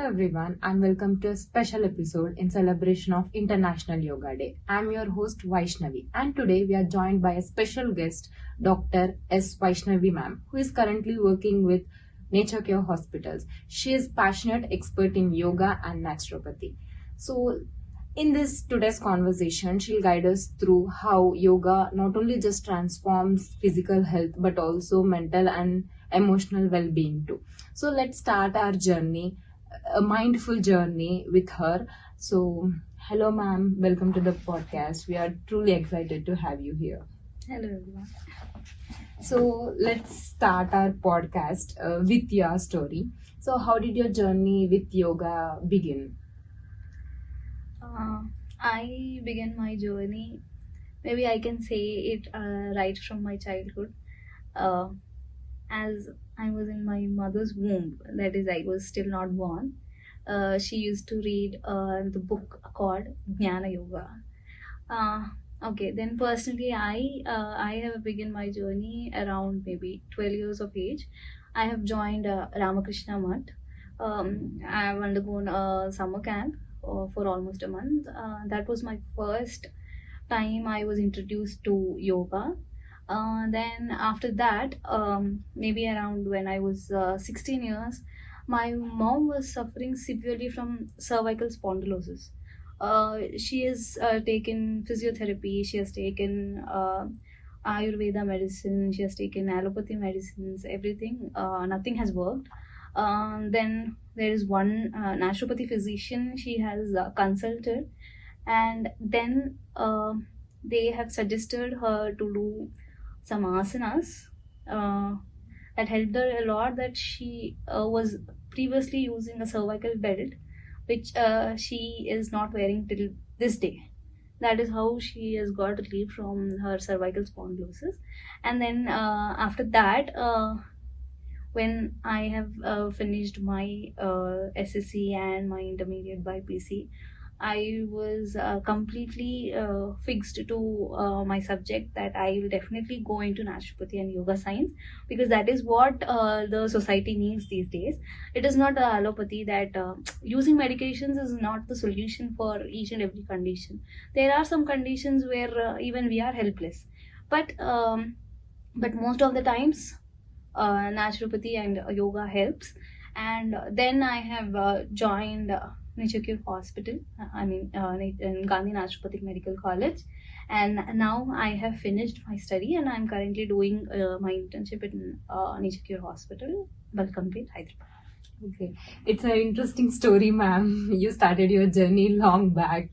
everyone and welcome to a special episode in celebration of International Yoga Day. I'm your host Vaishnavi and today we are joined by a special guest, Dr. S. Vaishnavi ma'am, who is currently working with Nature Cure Hospitals. She is passionate expert in yoga and naturopathy. So in this today's conversation, she'll guide us through how yoga not only just transforms physical health but also mental and emotional well-being too. So let's start our journey, a mindful journey with her. So hello ma'am, welcome to the podcast. We are truly excited to have you here. Hello everyone. So let's start our podcast with your story. So how did your journey with yoga begin? I began my journey, maybe I can say it right from my childhood. As I was in my mother's womb, that is, I was still not born. She used to read the book called Jnana Yoga. Okay, then personally, I have begun my journey around maybe 12 years of age. I have joined Ramakrishna Mutt. I have undergone a summer camp for almost a month. That was my first time I was introduced to yoga. Then after that, maybe around when I was 16 years, my mom was suffering severely from cervical spondylosis. She has taken physiotherapy, she has taken Ayurveda medicine, she has taken allopathy medicines, everything. Nothing has worked. Then there is one naturopathy physician she has consulted, and then they have suggested her to do some asanas that helped her a lot. That she was previously using a cervical belt, which she is not wearing till this day. That is how she has got relief from her cervical spondylosis. And then after that, when I have finished my SSC and my intermediate by PC, I was completely fixed to my subject that I will definitely go into naturopathy and yoga science, because that is what the society needs these days. It is not allopathy that using medications is not the solution for each and every condition. There are some conditions where even we are helpless, but most of the times naturopathy and yoga helps. And then I have joined Nature Cure Hospital, in Gandhi Naturopathic Medical College. And now I have finished my study and I'm currently doing my internship in Nature Cure Hospital, Balkampet, Hyderabad. Okay, it's an interesting story, ma'am. You started your journey long back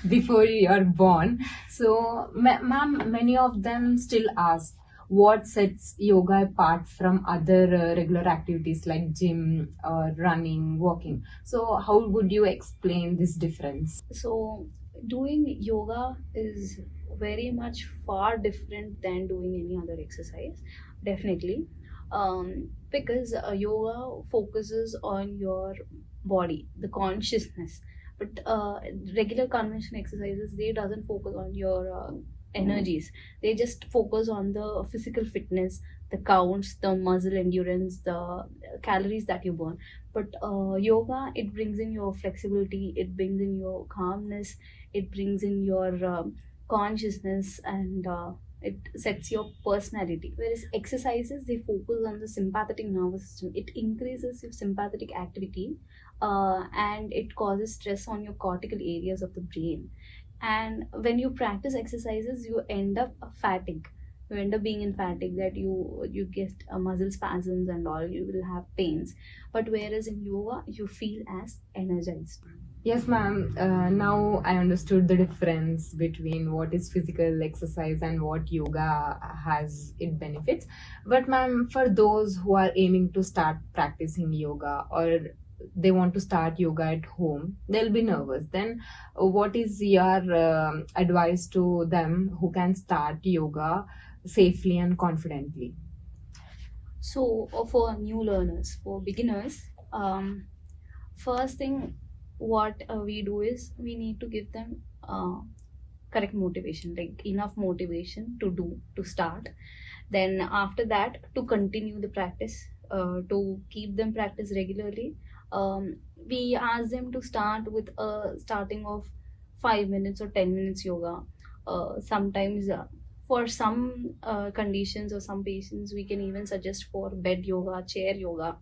before you are born. So, ma'am, many of them still ask what sets yoga apart from other regular activities like gym or running, walking. So, how would you explain this difference? So, doing yoga is very much far different than doing any other exercise, definitely. Because yoga focuses on your body, the consciousness, but regular conventional exercises, they doesn't focus on your energies. They just focus on the physical fitness, the counts, the muscle endurance, the calories that you burn. But yoga, it brings in your flexibility, it brings in your calmness, it brings in your consciousness, and it sets your personality. Whereas exercises, they focus on the sympathetic nervous system. It increases your sympathetic activity, and it causes stress on your cortical areas of the brain. And when you practice exercises, you end up fatigue. You end up being in fatigue, that you get muscle spasms and all, you will have pains. But whereas in yoga, you feel as energized. Yes, ma'am. Now I understood the difference between what is physical exercise and what yoga has its benefits. But, ma'am, for those who are aiming to start practicing yoga or they want to start yoga at home, they'll be nervous. Then, what is your advice to them who can start yoga safely and confidently? So, for new learners, for beginners, first thing what we do is we need to give them correct motivation, like enough motivation to start. Then after that, to continue the practice, to keep them practice regularly. We ask them to start with a starting of 5 minutes or 10 minutes yoga. Sometimes for some conditions or some patients, we can even suggest for bed yoga, chair yoga,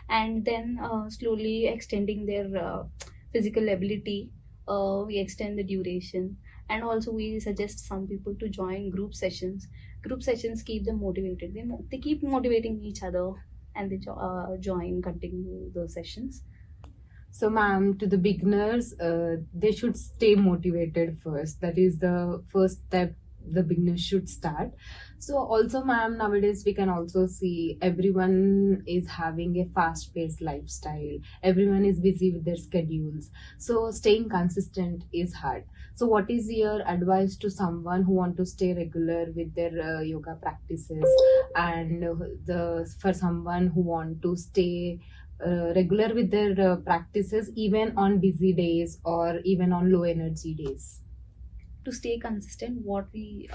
and then slowly extending their physical ability. We extend the duration, and also we suggest some people to join group sessions. Group sessions keep them motivated. They keep motivating each other, and they join, continue the sessions. So, ma'am, to the beginners, they should stay motivated first. That is the first step the beginners should start. So, also, ma'am, nowadays we can also see everyone is having a fast paced lifestyle, everyone is busy with their schedules. So, staying consistent is hard. So, what is your advice to someone who want to stay regular with their yoga practices, and the for someone who want to stay regular with their practices even on busy days or even on low energy days? To stay consistent, what we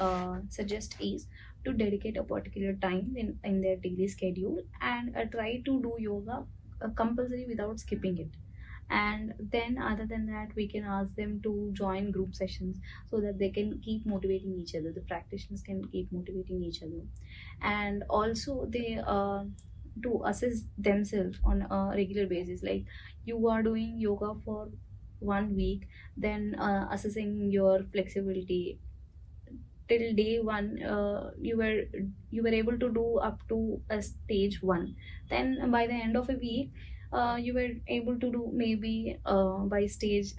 suggest is to dedicate a particular time in their daily schedule, and try to do yoga compulsory without skipping it. And then other than that, we can ask them to join group sessions so that they can keep motivating each other, the practitioners can keep motivating each other. And also they to assess themselves on a regular basis, like you are doing yoga for 1 week, then assessing your flexibility till day one. You were able to do up to a stage one, then by the end of a week you were able to do maybe by stage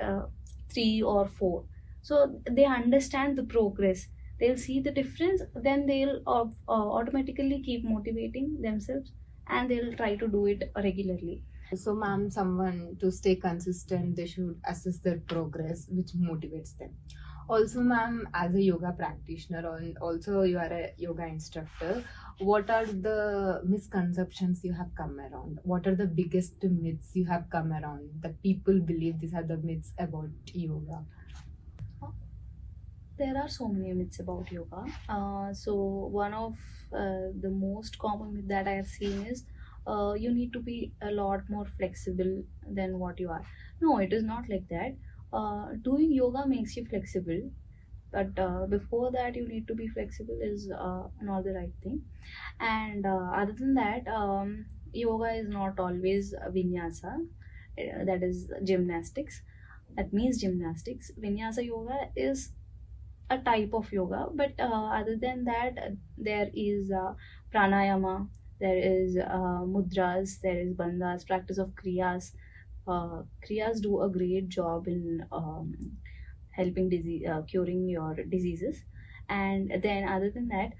3 or 4. So they understand the progress, they'll see the difference, then they'll automatically keep motivating themselves, and they'll try to do it regularly. So, ma'am, someone to stay consistent, they should assess their progress, which motivates them. Also, ma'am, as a yoga practitioner and also you are a yoga instructor, what are the misconceptions you have come around? What are the biggest myths you have come around that people believe these are the myths about yoga? There are so many myths about yoga. So one of the most common myth that I have seen is you need to be a lot more flexible than what you are. No, it is not like that. Doing yoga makes you flexible, but before that, you need to be flexible is not the right thing. And other than that, yoga is not always vinyasa. That is gymnastics. That means gymnastics. Vinyasa yoga is a type of yoga, but other than that, there is pranayama, there is mudras, there is bandhas, practice of kriyas. Kriyas do a great job in helping disease, curing your diseases. And then other than that,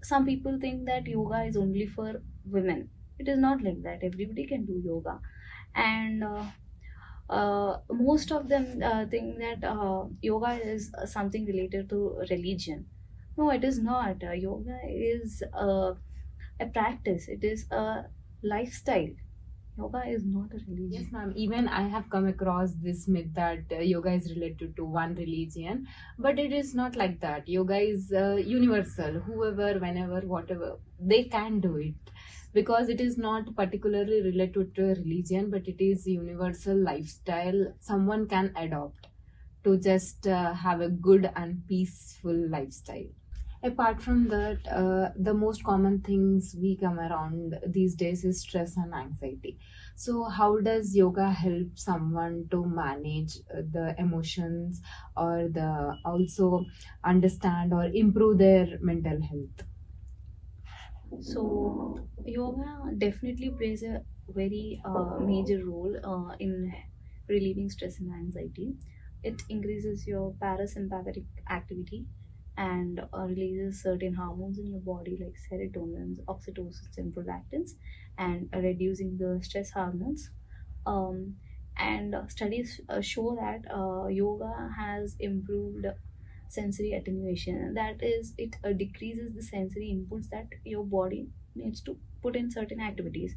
some people think that yoga is only for women. It is not like that, everybody can do yoga. And most of them think that yoga is something related to religion. No, it is not. Yoga is a practice, it is a lifestyle. Yoga is not a religion. Yes, ma'am. Even I have come across this myth that yoga is related to one religion, but it is not like that. Yoga is universal. Whoever, whenever, whatever, they can do it because it is not particularly related to a religion, but it is universal lifestyle. Someone can adopt to just have a good and peaceful lifestyle. Apart from that, the most common things we come around these days is stress and anxiety. So, how does yoga help someone to manage the emotions or the also understand or improve their mental health? So yoga definitely plays a very major role in relieving stress and anxiety. It increases your parasympathetic activity and releases certain hormones in your body like serotonin, oxytocin, and prolactins, and reducing the stress hormones. Um, and studies show that yoga has improved sensory attenuation. That is, it decreases the sensory inputs that your body needs to put in certain activities.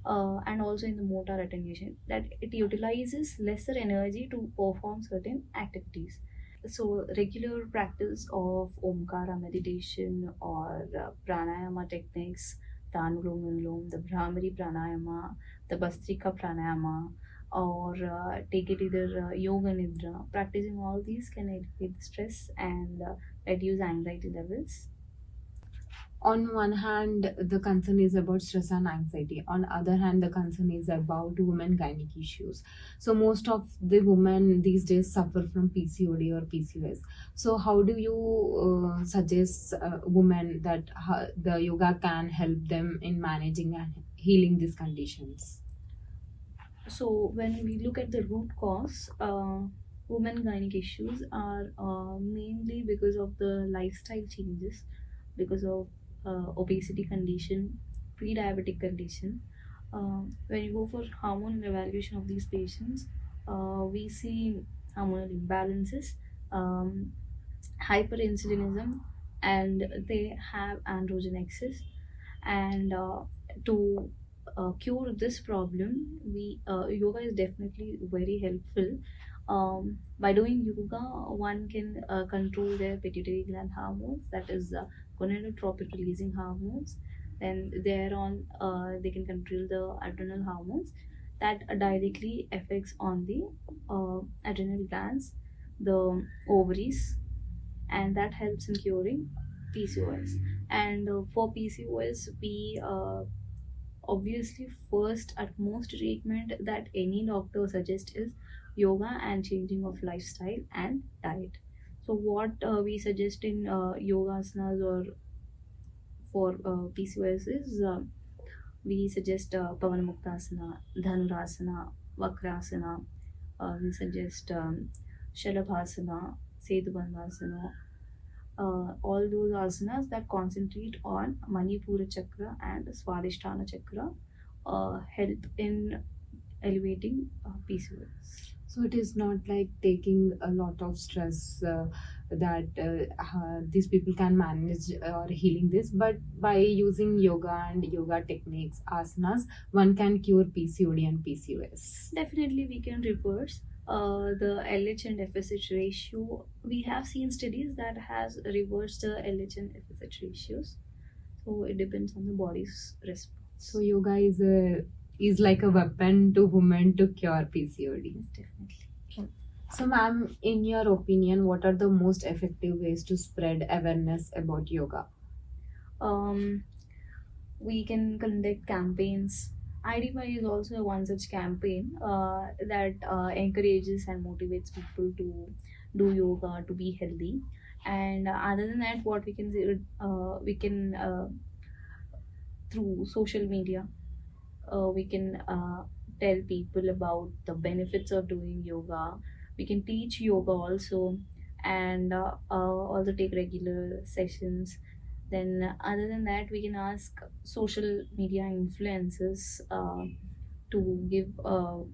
And also in the motor attenuation, that it utilizes lesser energy to perform certain activities. So regular practice of omkara meditation or pranayama techniques Anulom Vilom, the Brahmari Pranayama, the Bastrika Pranayama, or take it either Yoga Nidra. Practicing all these can alleviate the stress and reduce anxiety levels. On one hand, the concern is about stress and anxiety. On other hand, the concern is about women gynec issues. So most of the women these days suffer from PCOD or PCOS. So how do you suggest women that the yoga can help them in managing and healing these conditions? So when we look at the root cause, women gynec issues are mainly because of the lifestyle changes, because of obesity condition, pre-diabetic condition. When you go for hormonal evaluation of these patients, we see hormonal imbalances, um, hyperinsulinism, and they have androgen excess. And to cure this problem, we yoga is definitely very helpful. By doing yoga, one can control their pituitary gland hormones, that is gonadotropin releasing hormones. Then thereon they can control the adrenal hormones that directly affects on the adrenal glands, the ovaries, and that helps in curing PCOS. And for PCOS, we obviously first at most treatment that any doctor suggests is yoga and changing of lifestyle and diet. So what we suggest in yoga asanas or for PCOS is we suggest Pavanamuktasana, Dhanurasana, Vakrasana. We suggest Shalabhasana, Setubandhasana, all those asanas that concentrate on Manipura chakra and Swadhisthana chakra help in elevating PCOS. So it is not like taking a lot of stress that these people can manage or healing this, but by using yoga and yoga techniques, asanas, one can cure PCOD and PCOS. Definitely, we can reverse the LH and FSH ratio. We have seen studies that has reversed the LH and FSH ratios. So it depends on the body's response. So yoga is like a weapon to women to cure PCOD. Yes, definitely. So, ma'am, in your opinion, what are the most effective ways to spread awareness about yoga? Um, we can conduct campaigns. IDY is also a one such campaign that encourages and motivates people to do yoga to be healthy. And other than that, what we can say, we can through social media, we can tell people about the benefits of doing yoga. We can teach yoga also, and also take regular sessions. Then other than that, we can ask social media influencers to give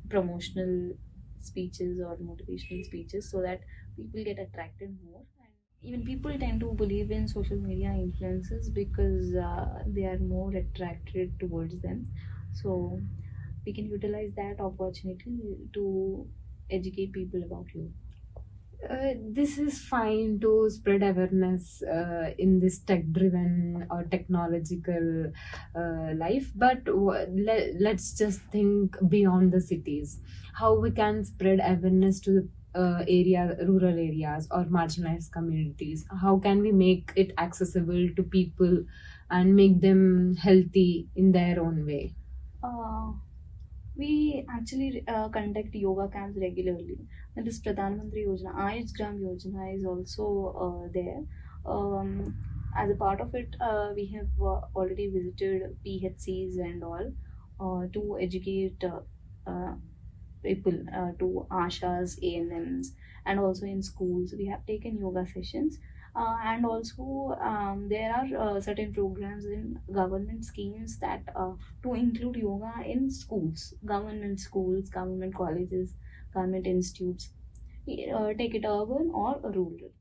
promotional speeches or motivational speeches so that people get attracted more. And even people tend to believe in social media influencers because they are more attracted towards them. So we can utilize that opportunity to educate people about you. This is fine to spread awareness in this tech driven or technological life, but let's just think beyond the cities, how we can spread awareness to the rural areas or marginalized communities. How can we make it accessible to people and make them healthy in their own way? Uh, we actually conduct yoga camps regularly. And this Pradhan Mantri Yojana, Ayush Gram Yojana is also there. As a part of it, we have already visited PHCs and all to educate people, to ashas, ANMs, and also in schools. We have taken yoga sessions. And also, there are certain programs in government schemes that to include yoga in schools, government colleges, government institutes, take it urban or rural.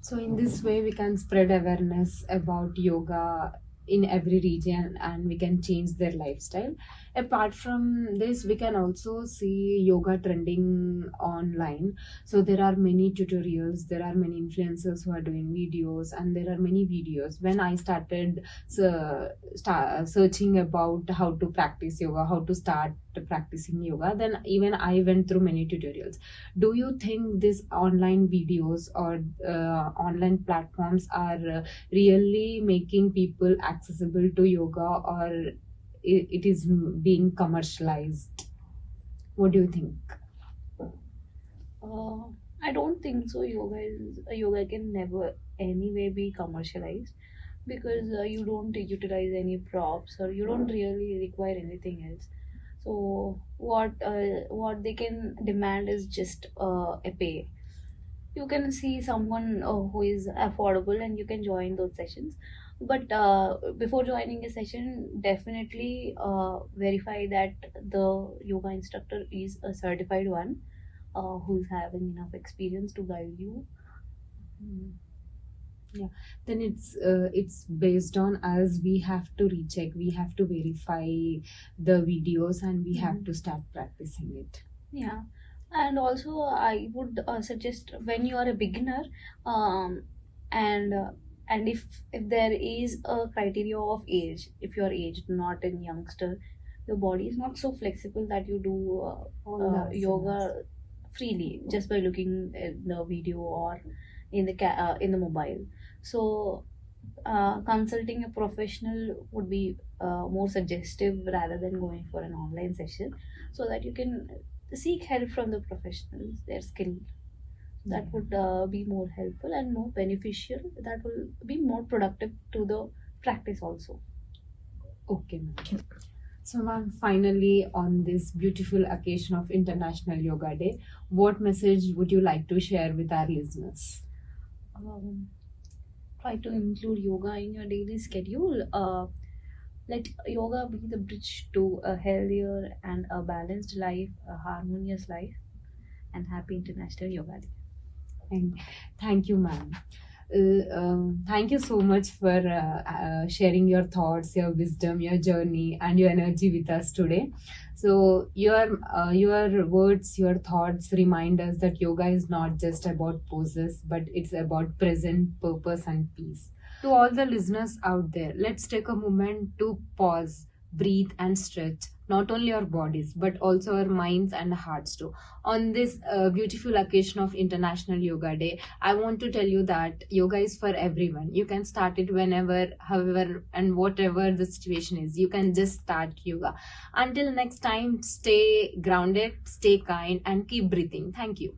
So, in this way, we can spread awareness about yoga in every region, and we can change their lifestyle. Apart from this, we can also see yoga trending online. So there are many tutorials, there are many influencers who are doing videos, and there are many videos. When I started searching about how to practice yoga, how to start practicing yoga, then even I went through many tutorials. Do you think these online videos or online platforms are really making people accessible to yoga, or it is being commercialized? What do you think? Uh, I don't think so. Yoga can never anyway be commercialized because you don't utilize any props or you don't really require anything else. So what they can demand is just a pay. You can see someone who is affordable and you can join those sessions, but before joining a session, definitely verify that the yoga instructor is a certified one who's having enough experience to guide you. Mm. Yeah, then it's based on us. We have to recheck, we have to verify the videos, and we have to start practicing it. Yeah, and also I would suggest when you are a beginner, um, and if there is a criteria of age, if you are aged, not a youngster, your body is not so flexible that you do All the yoga asanas. freely just by looking at the video or in the mobile. So consulting a professional would be more suggestive rather than going for an online session, so that you can seek help from the professionals, their skill. That Yeah. would be more helpful and more beneficial. That will be more productive to the practice also. Okay, ma'am. So, ma'am, finally, on this beautiful occasion of International Yoga Day, what message would you like to share with our listeners? Um, Try to include yoga in your daily schedule. Let yoga be the bridge to a healthier and a balanced life, a harmonious life, and happy International Yoga Day. And thank you, ma'am. Thank you so much for sharing your thoughts, your wisdom, your journey, and your energy with us today. So your words, your thoughts remind us that yoga is not just about poses, but it's about present purpose and peace. To all the listeners out there, let's take a moment to pause, breathe, and stretch not only our bodies but also our minds and hearts too. On this beautiful occasion of International Yoga Day, I want to tell you that yoga is for everyone. You can start it whenever, however, and whatever the situation is. You can just start yoga. Until next time, stay grounded, stay kind, and keep breathing. Thank you.